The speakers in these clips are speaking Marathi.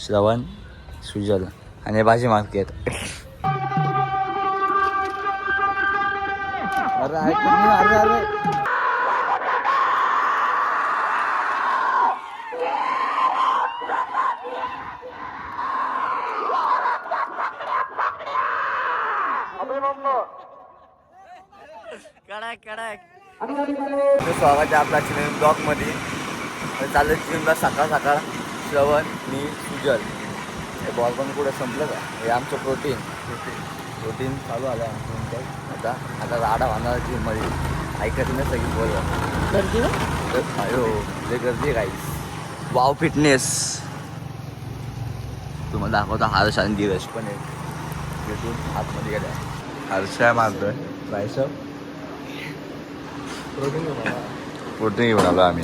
श्रवण, सुजल आणि भाजी मार्केट. अरे अरे अरे स्वागत आहे आपल्या चिकन ब्लॉग मध्ये. चालू जिमला सकाळ सकाळ. श्रवण, मी, सुजल. हे बॉल पण कुठं संपलं का? हे आमचं प्रोटीन चालू आलं आहे. आता राडा होणार जिममध्ये. ऐकत नाही सगळी बोल गर्दी हो लय गर्दी आहे काहीच. वाव फिटनेस तुम्हाला दाखवता. हर्ष आणि धीरज पण आहे. भेटून आतमध्ये गेल्या. हर्ष आहे मारतोय ट्रायसेप. प्रोटीन घेऊन आलो आम्ही.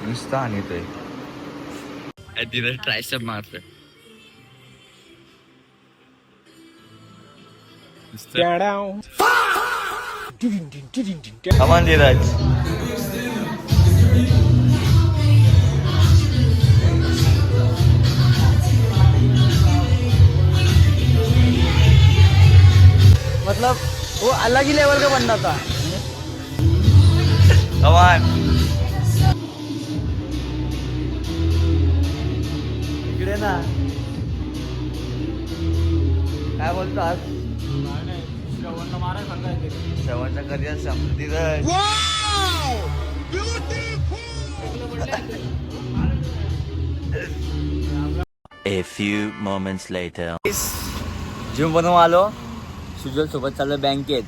नुसतं आणि येतोय धीरज ट्रायसेप मारतोय. कमान धीरज. मतलब वो अलग ही लेवल का बंदा था. कमान इकडे ना. काय बोलतो आज? श्रवणचा करिअर संपलं. Dheeraj A few moments later. Gym बनवून आलो. सुजल सोबत चाललं बँकेत.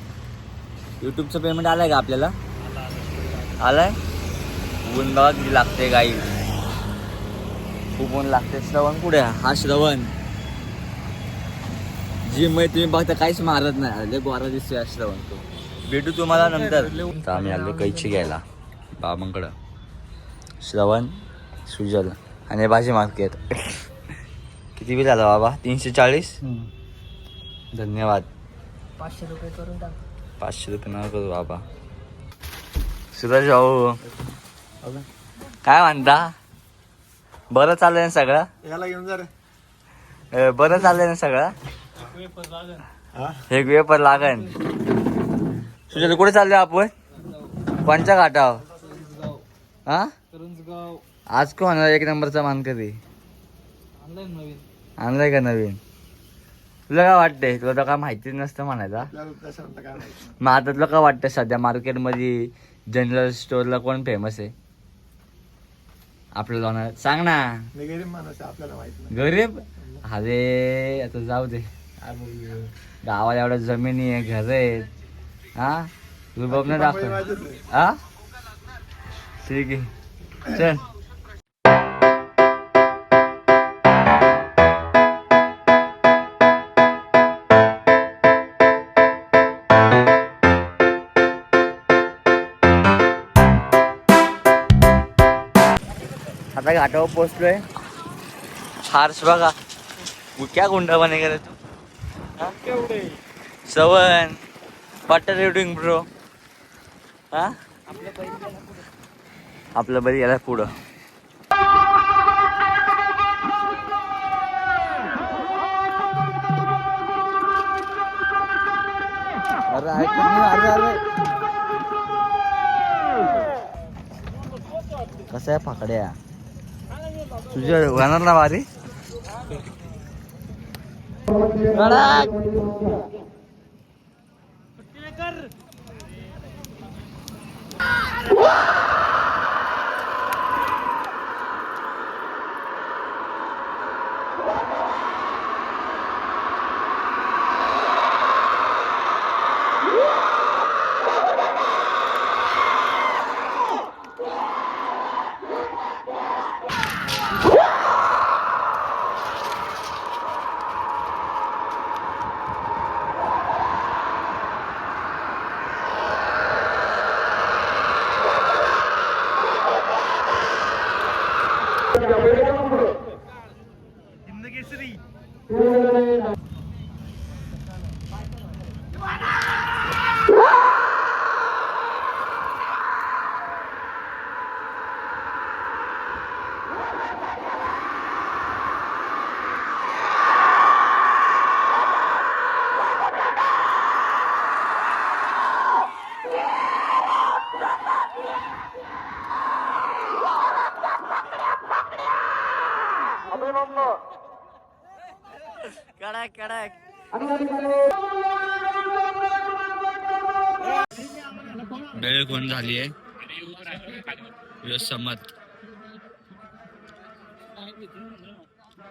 यूट्यूबचं पेमेंट आलंय का आपल्याला? आलाय. ऊन बघा किती लागते गाई. खूप ऊन लागते. श्रवण कुठे? हा श्रवण. जिम मध्ये तुम्ही बघता काहीच मारत नाही. लय गोरा दिसतोय श्रवण. तो भेटू तुम्हाला नंतर. तर आम्ही आलो कैची घ्यायला बाबांकडं. श्रवण, सुजल आणि भाजी मार्केट. किती बिल आला बाबा? 340. धन्यवाद. 500 रुपये करून टाक. 500 रुपये ना करू बाबा. सुरेश भाऊ काय म्हणता? बरं चाललंय ना सगळं? याला घेऊन जा रे. बरं चाललंय ना सगळं? एक वेपर लागन. सुजल कुठे चाललोय आपण? कोणच्या घाटावर? हा आज कोण होणार एक नंबरचा मानकरी? आणलाय का नवीन? तुला काय वाटतंय? तुला तर काय माहितीच नसतं म्हणायचा. मग आता तुला काय वाटतं सध्या मार्केटमध्ये जनरल स्टोअरला कोण फेमस आहे आपल्याला होणार? सांग ना. गरीब माणूस आपल्याला माहिती. गरीब? अरे आता जाऊ दे. गावाला एवढ्या जमिनी आहे, घर आहेत. हा रुबाब नाही दाखव. हा ठीक आहे चल. आता घाटावर पोहोचलोय. हार्श बघा क्या गुंडा बनेगा रे तू. Shravan what are you doing bro? हा आपलं बरी याला पुढं. अरे अरे अरे कसं आहे फाकड्या? तुझ्या होणार ना वारी? कडक कडक वेळ कोण झाली आहे समत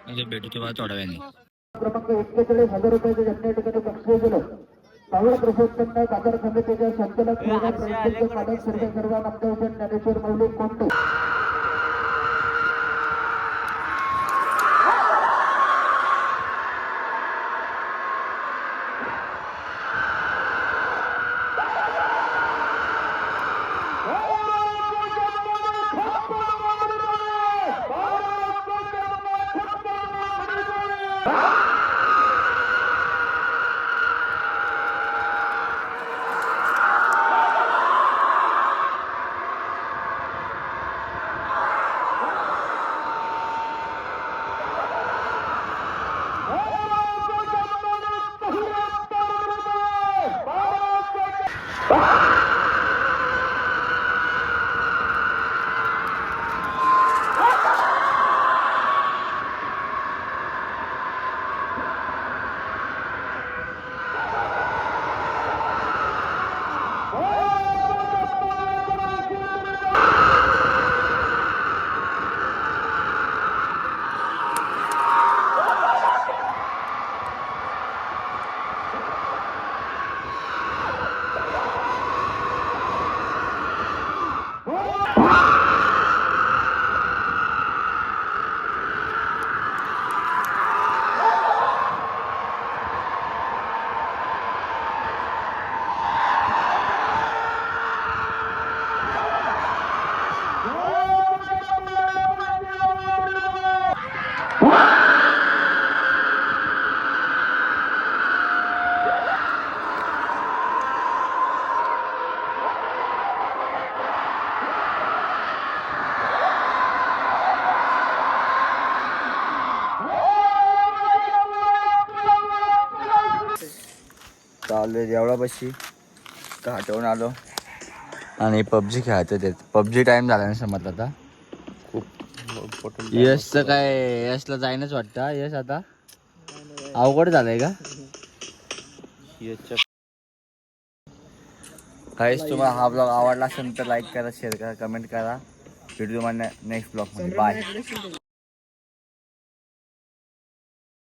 म्हणजे भेटू तेव्हा थोड्या वेळाने क्रमांक 41,000 रुपयाचे या ठिकाणी बक्षीस दिलं. पावळ प्रशासनाने बाजार समितीच्या संचालक मालक सर्व नामदेव ज्ञानेश्वर मौलिक कोणते चालू देवळापाशी घाटवून आलो आणि पबजी खेळायचं ते पबजी टाइम झाला नाही समजलं आता खूप यशचं काय यशला जाईनच वाटतं यश आता अवघड झालंय का काहीच तुम्हाला हा ब्लॉग आवडला असेल तर लाईक करा शेअर करा कमेंट करा व्हिडिओ मला नेक्स्ट ब्लॉगमध्ये बाय